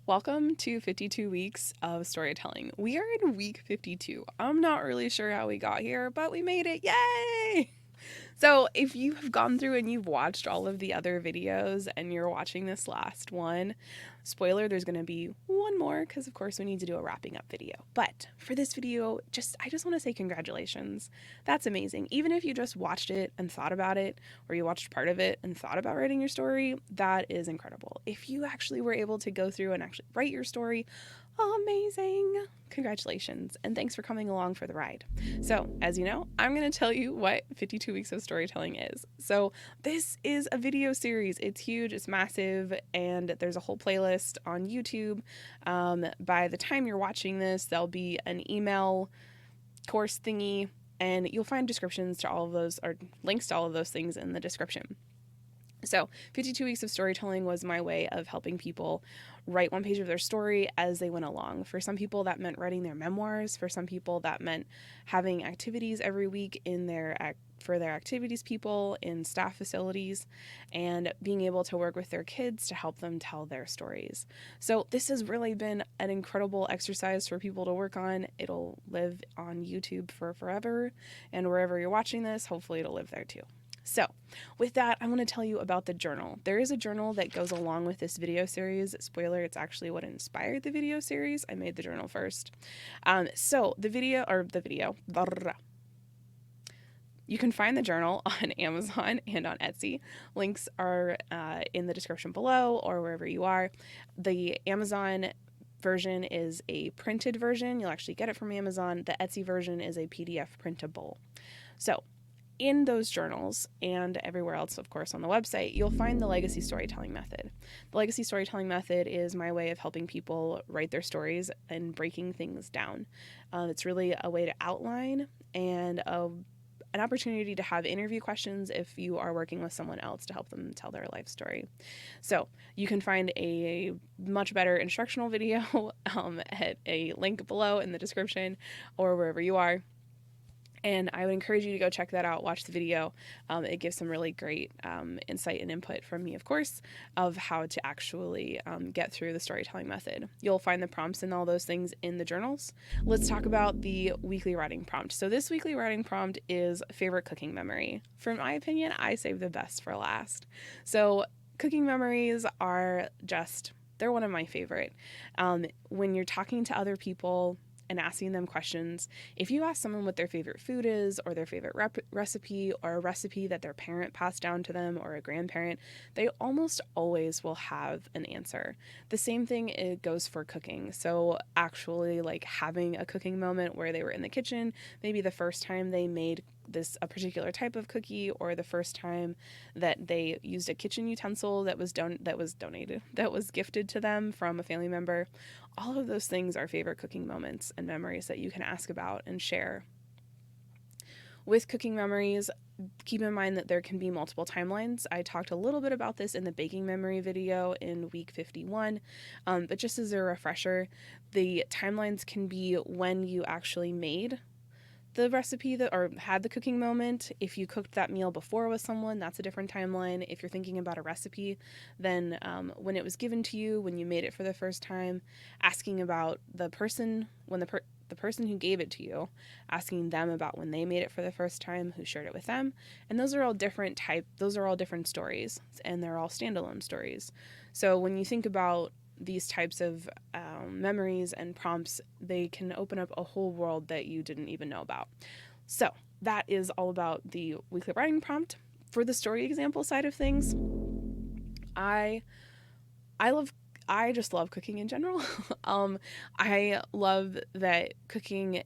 Welcome to 52 weeks of storytelling. We are in week 52. I'm not really sure how we got here, but we made it. Yay! So, if you have gone through and you've watched all of the other videos and you're watching this last one, spoiler, there's going to be one more because, of course, we need to do a wrapping up video. But for this video, I just want to say congratulations. That's amazing. Even if you just watched it and thought about it, or you watched part of it and thought about writing your story, that is incredible. If you actually were able to go through and actually write your story, amazing. Congratulations, and thanks for coming along for the ride. So, as you know, I'm going to tell you what 52 Weeks of Storytelling is. So, this is a video series. It's huge, it's massive, and there's a whole playlist on YouTube. By the time you're watching this, there'll be an email course thingy, and you'll find descriptions to all of those, or links to all of those things in the description. So, 52 Weeks of Storytelling was my way of helping people write one page of their story as they went along. For some people, that meant writing their memoirs. For some people, that meant having activities every week for their activities people in staff facilities, and being able to work with their kids to help them tell their stories. So this has really been an incredible exercise for people to work on. It'll live on YouTube for forever, and wherever you're watching this, hopefully it'll live there too. So, with that, I want to tell you about the journal. There is a journal that goes along with this video series. Spoiler, it's actually what inspired the video series. I made the journal first. You can find the journal on Amazon and on Etsy. Links are in the description below or wherever you are. The Amazon version is a printed version. You'll actually get it from Amazon. The Etsy version is a PDF printable. So, in those journals and everywhere else, of course, on the website, you'll find the legacy storytelling method. The legacy storytelling method is my way of helping people write their stories and breaking things down. It's really a way to outline and an opportunity to have interview questions if you are working with someone else to help them tell their life story. So you can find a much better instructional video at a link below in the description or wherever you are. And I would encourage you to go check that out, watch the video. It gives some really great insight and input from me, of course, of how to actually get through the storytelling method. You'll find the prompts and all those things in the journals. Let's talk about the weekly writing prompt. So this weekly writing prompt is favorite cooking memory. For my opinion, I save the best for last. So cooking memories are they're one of my favorite. When you're talking to other people and asking them questions, if you ask someone what their favorite food is, or their favorite recipe, or a recipe that their parent passed down to them, or a grandparent, they almost always will have an answer. The same thing it goes for cooking. So actually, like, having a cooking moment where they were in the kitchen, maybe the first time they made a particular type of cookie, or the first time that they used a kitchen utensil that was gifted to them from a family member. All of those things are favorite cooking moments and memories that you can ask about and share. With cooking memories, keep in mind that there can be multiple timelines. I talked a little bit about this in the baking memory video in week 51, but just as a refresher, the timelines can be when you actually made the recipe or had the cooking moment. If you cooked that meal before with someone, that's a different timeline. If you're thinking about a recipe, then when it was given to you, when you made it for the first time, asking about the person, when the person who gave it to you, asking them about when they made it for the first time, who shared it with them. And those are all different stories, and they're all standalone stories. So when you think about these types of memories and prompts, they can open up a whole world that you didn't even know about. So that is all about the weekly writing prompt. For the story example side of things, I just love cooking in general. I love that cooking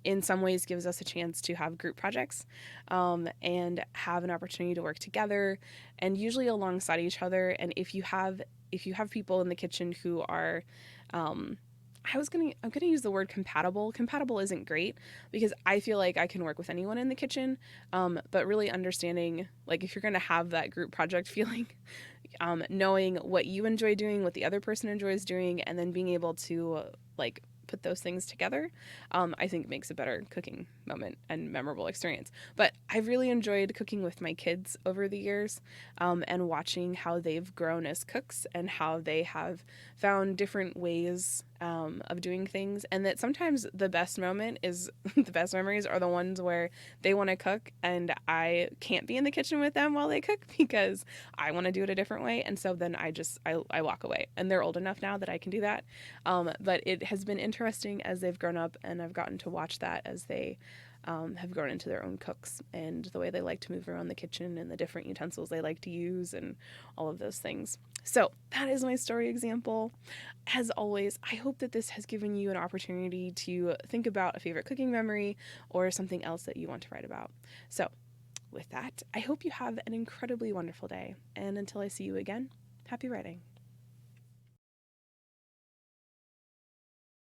in some ways gives us a chance to have group projects and have an opportunity to work together, and usually alongside each other. And if you have people in the kitchen who are I'm gonna use the word compatible. Compatible isn't great because I feel like I can work with anyone in the kitchen, but really understanding, like, if you're gonna have that group project feeling, knowing what you enjoy doing, what the other person enjoys doing, and then being able to, like, put those things together, I think makes a better cooking moment and memorable experience. But I've really enjoyed cooking with my kids over the years, and watching how they've grown as cooks and how they have found different ways of doing things, and that sometimes the best moment is the best memories are the ones where they want to cook and I can't be in the kitchen with them while they cook because I want to do it a different way, and so then I walk away, and they're old enough now that I can do that. But it has been interesting as they've grown up, and I've gotten to watch that as they have grown into their own cooks, and the way they like to move around the kitchen and the different utensils they like to use and all of those things. So that is my story example. As always, I hope that this has given you an opportunity to think about a favorite cooking memory or something else that you want to write about. So with that, I hope you have an incredibly wonderful day, and until I see you again, happy writing.